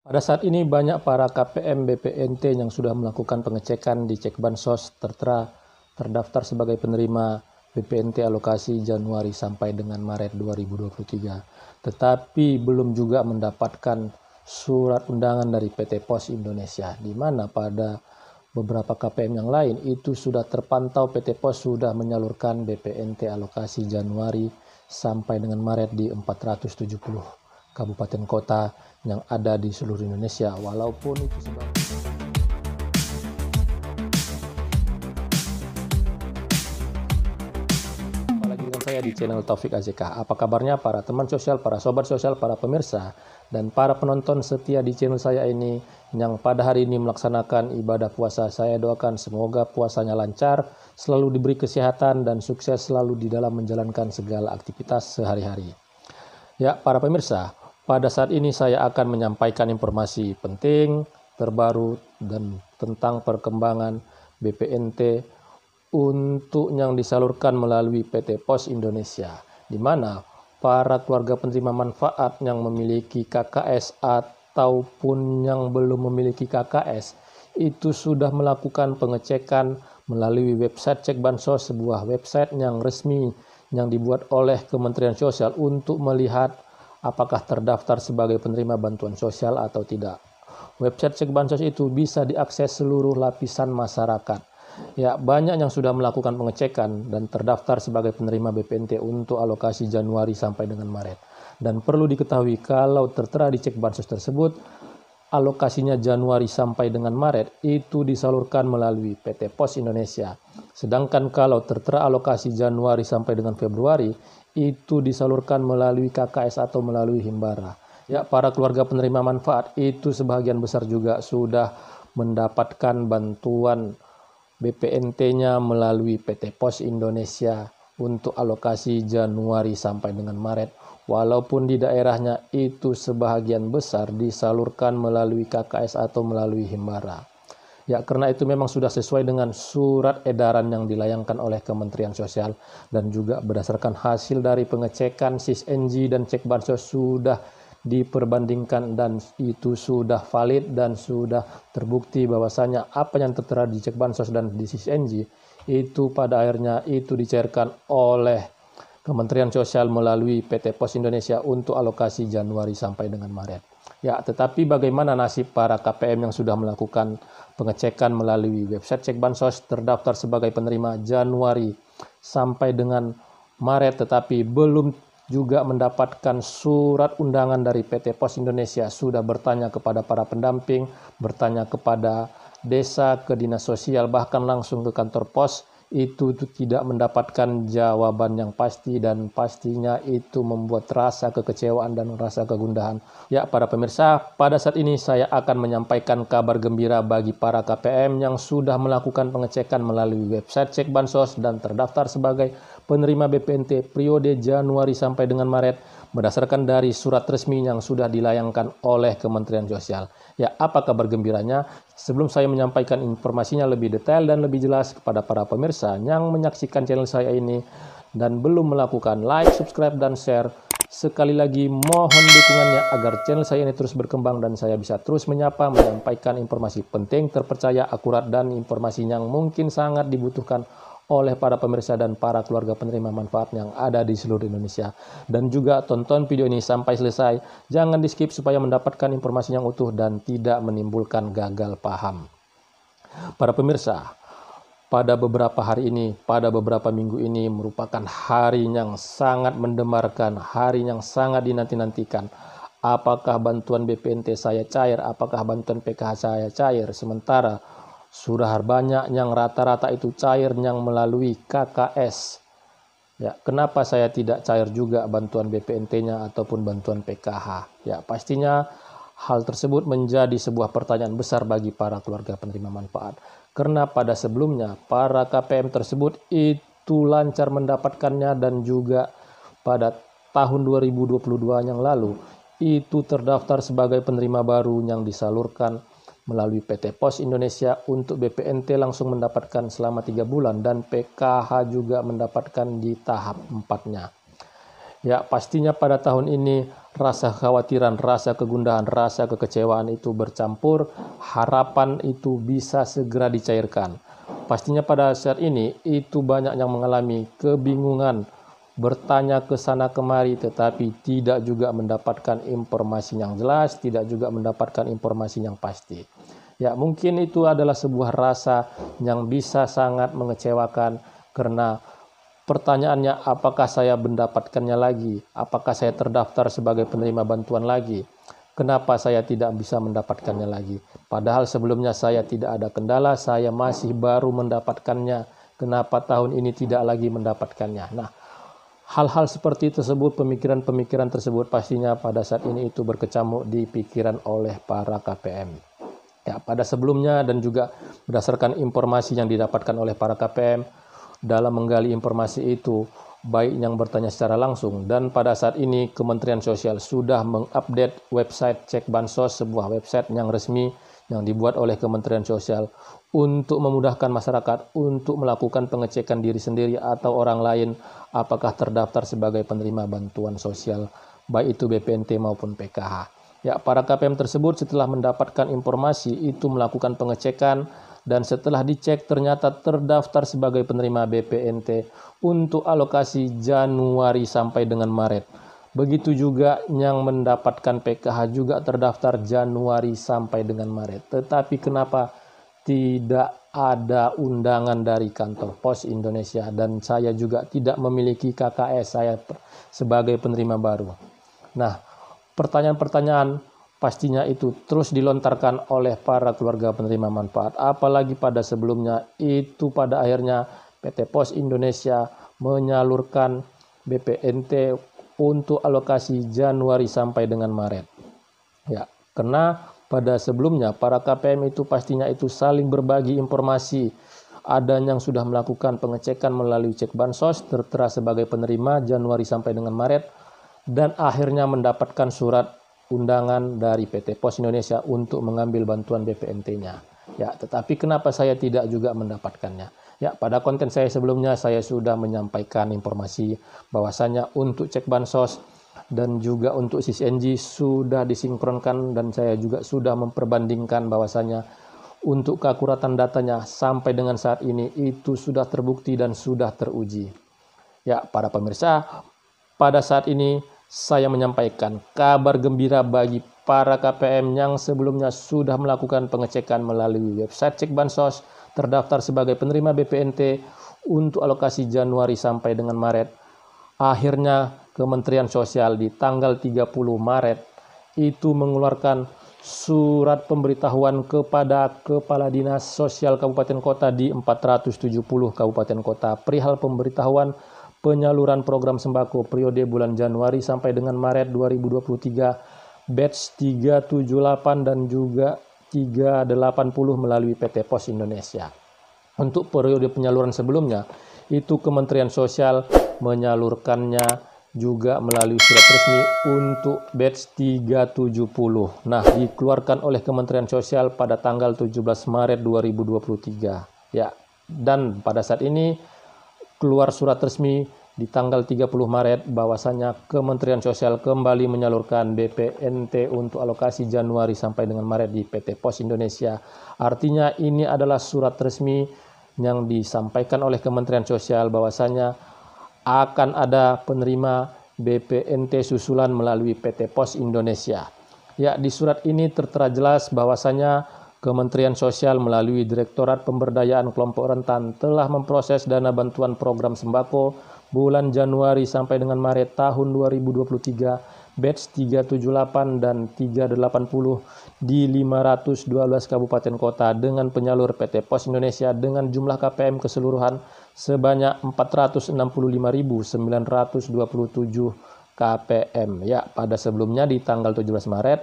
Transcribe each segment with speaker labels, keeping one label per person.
Speaker 1: Pada saat ini banyak para KPM BPNT yang sudah melakukan pengecekan di cek bansos tertera terdaftar sebagai penerima BPNT alokasi Januari sampai dengan Maret 2023, tetapi belum juga mendapatkan surat undangan dari PT Pos Indonesia, di mana pada beberapa KPM yang lain itu sudah terpantau PT Pos sudah menyalurkan BPNT alokasi Januari sampai dengan Maret di 470 kabupaten kota yang ada di seluruh Indonesia, walaupun itu apalagi dengan saya di channel Taufik AZK. Apa kabarnya para teman sosial, para sobat sosial, para pemirsa, dan para penonton setia di channel saya ini yang pada hari ini melaksanakan ibadah puasa. Saya doakan semoga puasanya lancar, selalu diberi kesehatan dan sukses selalu di dalam menjalankan segala aktivitas sehari-hari. Ya, para pemirsa, pada saat ini saya akan menyampaikan informasi penting, terbaru, dan tentang perkembangan BPNT untuk yang disalurkan melalui PT Pos Indonesia, di mana para keluarga penerima manfaat yang memiliki KKS ataupun yang belum memiliki KKS itu sudah melakukan pengecekan melalui website Cek Bansos, sebuah website yang resmi yang dibuat oleh Kementerian Sosial untuk melihat apakah terdaftar sebagai penerima bantuan sosial atau tidak. Website Cek Bansos itu bisa diakses seluruh lapisan masyarakat. Ya, banyak yang sudah melakukan pengecekan dan terdaftar sebagai penerima BPNT untuk alokasi Januari sampai dengan Maret. Dan perlu diketahui kalau tertera di Cek Bansos tersebut, alokasinya Januari sampai dengan Maret itu disalurkan melalui PT Pos Indonesia. Sedangkan kalau tertera alokasi Januari sampai dengan Februari, itu disalurkan melalui KKS atau melalui Himbara. Ya, para keluarga penerima manfaat itu sebagian besar juga sudah mendapatkan bantuan BPNT-nya melalui PT Pos Indonesia untuk alokasi Januari sampai dengan Maret. Walaupun di daerahnya itu sebagian besar disalurkan melalui KKS atau melalui Himbara. Ya, karena itu memang sudah sesuai dengan surat edaran yang dilayangkan oleh Kementerian Sosial dan juga berdasarkan hasil dari pengecekan SIS-NG dan Cek Bansos sudah diperbandingkan dan itu sudah valid dan sudah terbukti bahwasanya apa yang tertera di Cek Bansos dan di SIS-NG itu pada akhirnya itu dicairkan oleh Kementerian Sosial melalui PT Pos Indonesia untuk alokasi Januari sampai dengan Maret. Ya, tetapi bagaimana nasib para KPM yang sudah melakukan pengecekan melalui website Cek Bansos terdaftar sebagai penerima Januari sampai dengan Maret tetapi belum juga mendapatkan surat undangan dari PT Pos Indonesia? Sudah bertanya kepada para pendamping, bertanya kepada desa, ke dinas sosial, bahkan langsung ke kantor pos, itu tidak mendapatkan jawaban yang pasti dan pastinya itu membuat rasa kekecewaan dan rasa kegundahan. Ya, para pemirsa, pada saat ini saya akan menyampaikan kabar gembira bagi para KPM yang sudah melakukan pengecekan melalui website Cek Bansos dan terdaftar sebagai penerima BPNT periode Januari sampai dengan Maret berdasarkan dari surat resmi yang sudah dilayangkan oleh Kementerian Sosial. Ya, apa kabar gembiranya? Sebelum saya menyampaikan informasinya lebih detail dan lebih jelas kepada para pemirsa yang menyaksikan channel saya ini dan belum melakukan like, subscribe, dan share, sekali lagi mohon dukungannya agar channel saya ini terus berkembang dan saya bisa terus menyampaikan informasi penting, terpercaya, akurat, dan informasi yang mungkin sangat dibutuhkan oleh para pemirsa dan para keluarga penerima manfaat yang ada di seluruh Indonesia. Dan juga tonton video ini sampai selesai, jangan di skip supaya mendapatkan informasi yang utuh dan tidak menimbulkan gagal paham. Para pemirsa, pada beberapa hari ini, pada beberapa minggu ini merupakan hari yang sangat mendemarkan, hari yang sangat dinanti-nantikan. Apakah bantuan BPNT saya cair, apakah bantuan PKH saya cair, sementara sudah banyak yang rata-rata itu cair yang melalui KKS. Ya, kenapa saya tidak cair juga bantuan BPNT-nya ataupun bantuan PKH? Ya, pastinya hal tersebut menjadi sebuah pertanyaan besar bagi para keluarga penerima manfaat. Karena pada sebelumnya para KPM tersebut itu lancar mendapatkannya dan juga pada tahun 2022 yang lalu itu terdaftar sebagai penerima baru yang disalurkan melalui PT Pos Indonesia untuk BPNT langsung mendapatkan selama 3 bulan dan PKH juga mendapatkan di tahap 4-nya. Ya, pastinya pada tahun ini rasa kekhawatiran, rasa kegundahan, rasa kekecewaan itu bercampur, harapan itu bisa segera dicairkan. Pastinya pada saat ini itu banyak yang mengalami kebingungan, bertanya ke sana kemari tetapi tidak juga mendapatkan informasi yang jelas, tidak juga mendapatkan informasi yang pasti. Ya, mungkin itu adalah sebuah rasa yang bisa sangat mengecewakan karena pertanyaannya, apakah saya mendapatkannya lagi? Apakah saya terdaftar sebagai penerima bantuan lagi? Kenapa saya tidak bisa mendapatkannya lagi? Padahal sebelumnya saya tidak ada kendala, saya masih baru mendapatkannya. Kenapa tahun ini tidak lagi mendapatkannya? Nah, hal-hal seperti tersebut, pemikiran-pemikiran tersebut pastinya pada saat ini itu berkecamuk di pikiran oleh para KPM. Ya, pada sebelumnya dan juga berdasarkan informasi yang didapatkan oleh para KPM dalam menggali informasi itu, baik yang bertanya secara langsung dan pada saat ini Kementerian Sosial sudah mengupdate website Cek Bansos, sebuah website yang resmi yang dibuat oleh Kementerian Sosial untuk memudahkan masyarakat untuk melakukan pengecekan diri sendiri atau orang lain apakah terdaftar sebagai penerima bantuan sosial, baik itu BPNT maupun PKH. Ya, para KPM tersebut setelah mendapatkan informasi itu melakukan pengecekan dan setelah dicek ternyata terdaftar sebagai penerima BPNT untuk alokasi Januari sampai dengan Maret. Begitu juga yang mendapatkan PKH juga terdaftar Januari sampai dengan Maret. Tetapi kenapa tidak ada undangan dari kantor pos Indonesia dan saya juga tidak memiliki KKS saya sebagai penerima baru? Nah, pertanyaan-pertanyaan pastinya itu terus dilontarkan oleh para keluarga penerima manfaat. Apalagi pada sebelumnya itu pada akhirnya PT Pos Indonesia menyalurkan BPNT untuk alokasi Januari sampai dengan Maret. Ya, karena pada sebelumnya para KPM itu pastinya itu saling berbagi informasi. Ada yang sudah melakukan pengecekan melalui Cek Bansos tertera sebagai penerima Januari sampai dengan Maret dan akhirnya mendapatkan surat undangan dari PT Pos Indonesia untuk mengambil bantuan BPNT-nya. Ya, tetapi kenapa saya tidak juga mendapatkannya? Ya, pada konten saya sebelumnya saya sudah menyampaikan informasi bahwasanya untuk Cek Bansos dan juga untuk SISNG sudah disinkronkan dan saya juga sudah memperbandingkan bahwasanya untuk keakuratan datanya sampai dengan saat ini itu sudah terbukti dan sudah teruji. Ya, para pemirsa, pada saat ini saya menyampaikan kabar gembira bagi para KPM yang sebelumnya sudah melakukan pengecekan melalui website Cek Bansos, terdaftar sebagai penerima BPNT untuk alokasi Januari sampai dengan Maret. Akhirnya Kementerian Sosial di tanggal 30 Maret itu mengeluarkan surat pemberitahuan kepada Kepala Dinas Sosial Kabupaten Kota di 470 Kabupaten Kota perihal pemberitahuan penyaluran program sembako periode bulan Januari sampai dengan Maret 2023 batch 378 dan juga 380 melalui PT Pos Indonesia. Untuk periode penyaluran sebelumnya, itu Kementerian Sosial menyalurkannya juga melalui surat resmi untuk batch 370. Nah, dikeluarkan oleh Kementerian Sosial pada tanggal 17 Maret 2023. Ya, dan pada saat ini keluar surat resmi di tanggal 30 Maret bahwasanya Kementerian Sosial kembali menyalurkan BPNT untuk alokasi Januari sampai dengan Maret di PT Pos Indonesia. Artinya ini adalah surat resmi yang disampaikan oleh Kementerian Sosial bahwasanya akan ada penerima BPNT susulan melalui PT Pos Indonesia. Ya, di surat ini tertera jelas bahwasanya Kementerian Sosial melalui Direktorat Pemberdayaan Kelompok Rentan telah memproses dana bantuan program sembako bulan Januari sampai dengan Maret tahun 2023 batch 378 dan 380 di 512 kabupaten kota dengan penyalur PT Pos Indonesia dengan jumlah KPM keseluruhan sebanyak 465.927 KPM. Ya, pada sebelumnya di tanggal 17 Maret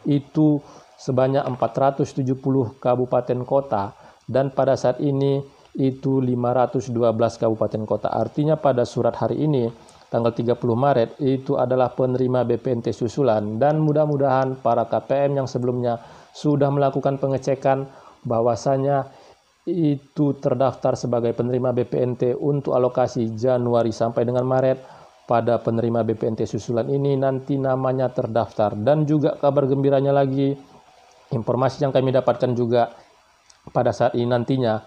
Speaker 1: itu sebanyak 470 kabupaten kota dan pada saat ini itu 512 kabupaten kota. Artinya pada surat hari ini tanggal 30 Maret itu adalah penerima BPNT susulan dan mudah-mudahan para KPM yang sebelumnya sudah melakukan pengecekan bahwasanya itu terdaftar sebagai penerima BPNT untuk alokasi Januari sampai dengan Maret. pada penerima BPNT susulan ini nanti namanya terdaftar. Dan juga kabar gembiranya lagi, informasi yang kami dapatkan juga pada saat ini nantinya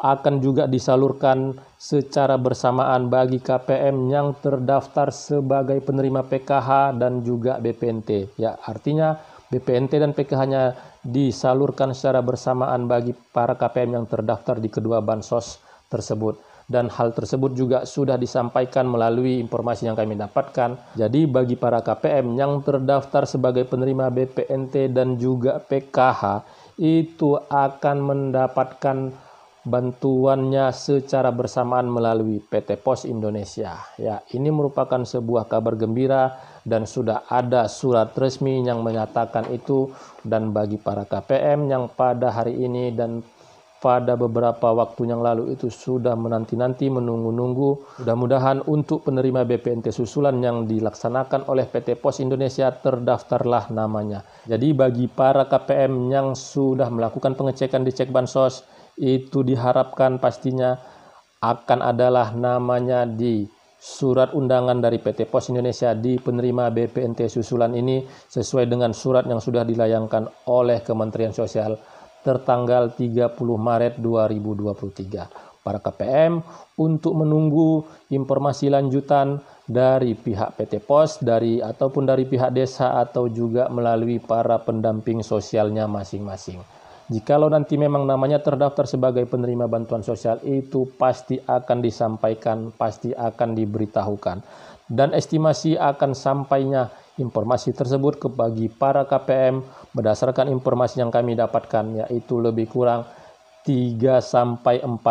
Speaker 1: akan juga disalurkan secara bersamaan bagi KPM yang terdaftar sebagai penerima PKH dan juga BPNT. Ya, artinya BPNT dan PKH-nya disalurkan secara bersamaan bagi para KPM yang terdaftar di kedua bansos tersebut. Dan hal tersebut juga sudah disampaikan melalui informasi yang kami dapatkan. Jadi bagi para KPM yang terdaftar sebagai penerima BPNT dan juga PKH itu akan mendapatkan bantuannya secara bersamaan melalui PT Pos Indonesia. Ya, ini merupakan sebuah kabar gembira dan sudah ada surat resmi yang menyatakan itu. Dan bagi para KPM yang pada hari ini dan pada beberapa waktu yang lalu itu sudah menanti-nanti, menunggu-nunggu, mudah-mudahan untuk penerima BPNT susulan yang dilaksanakan oleh PT Pos Indonesia terdaftarlah namanya. Jadi bagi para KPM yang sudah melakukan pengecekan di Cek Bansos, itu diharapkan pastinya akan adalah namanya di surat undangan dari PT Pos Indonesia di penerima BPNT susulan ini sesuai dengan surat yang sudah dilayangkan oleh Kementerian Sosial tertanggal 30 Maret 2023. Para KPM untuk menunggu informasi lanjutan dari pihak PT Pos ataupun dari pihak desa atau juga melalui para pendamping sosialnya masing-masing. Jikalau nanti memang namanya terdaftar sebagai penerima bantuan sosial, itu pasti akan disampaikan, pasti akan diberitahukan. Dan estimasi akan sampainya informasi tersebut bagi para KPM berdasarkan informasi yang kami dapatkan, yaitu lebih kurang 3-4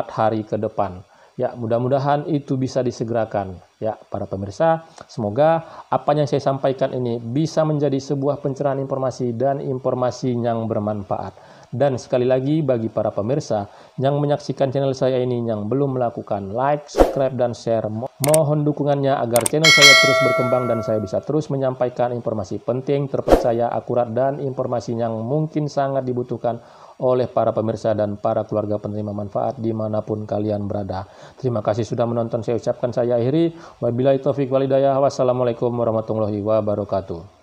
Speaker 1: hari ke depan. Ya, mudah-mudahan itu bisa disegerakan. Ya, para pemirsa, semoga apa yang saya sampaikan ini bisa menjadi sebuah pencerahan informasi dan informasi yang bermanfaat. Dan sekali lagi bagi para pemirsa yang menyaksikan channel saya ini yang belum melakukan like, subscribe, dan share, mohon dukungannya agar channel saya terus berkembang dan saya bisa terus menyampaikan informasi penting, terpercaya, akurat, dan informasi yang mungkin sangat dibutuhkan oleh para pemirsa dan para keluarga penerima manfaat dimanapun kalian berada. Terima kasih sudah menonton, saya ucapkan saya akhiri. Wabillahi taufiq wal hidayah. Wassalamualaikum warahmatullahi wabarakatuh.